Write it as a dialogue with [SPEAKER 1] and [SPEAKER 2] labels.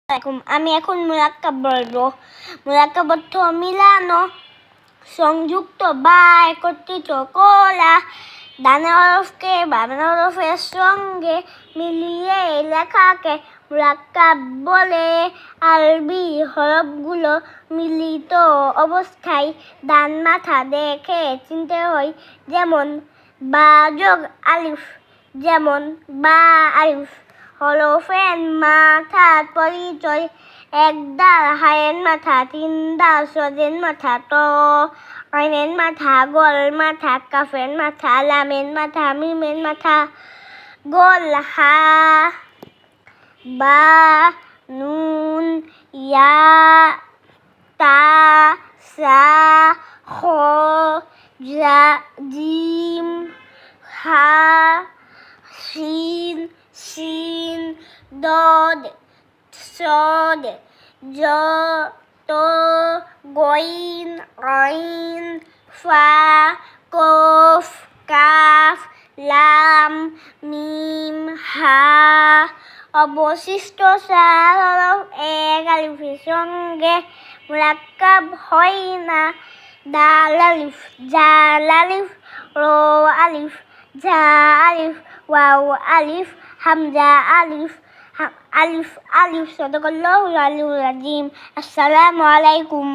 [SPEAKER 1] আমি এখন মুরাক্কাব বলবো। মুরাক্কাব অর্থ মিলানো, সংযুক্ত বা একত্রিত করা। ডানা হরফকে বামনা হরফের সঙ্গে মিলিয়ে লেখাকে মুরাক্কাব বলে। আরবি হরফগুলো মিলিত অবস্থায় ডান মাথা দেখে চিনতে হয়। যেমন বা যোগ আলিফ, যেমন বা আলিফ। হরফের মাথার পরিচয়: এক দাল হায়ের মাথা, তিন দাল সজের মাথা, ত আইনের মাথা, গোল মাথা, কাফের মাথা, লামের মাথা, মিমের মাথা, গোল হা, বা, নুন, ইয়া, তা, সা, খ, জিম, হা, শিন, দদ, সদ, জ, ত, গইন, আইন, ফা, কফ, কাফ, লাম, মিম, হা। অবশিষ্ট চার হরফ এক আলিফের সঙ্গে মুরাক্কাব হয় না। দাল আলিফ, জাল আলিফ, র আলিফ, ঝা আলিফ, ওয়াও আলিফ, হামজা আলিফ, আলিফ। সাদাকাল্লাহুল আলিয়্যুল আযীম। আসসালামু আলাইকুম।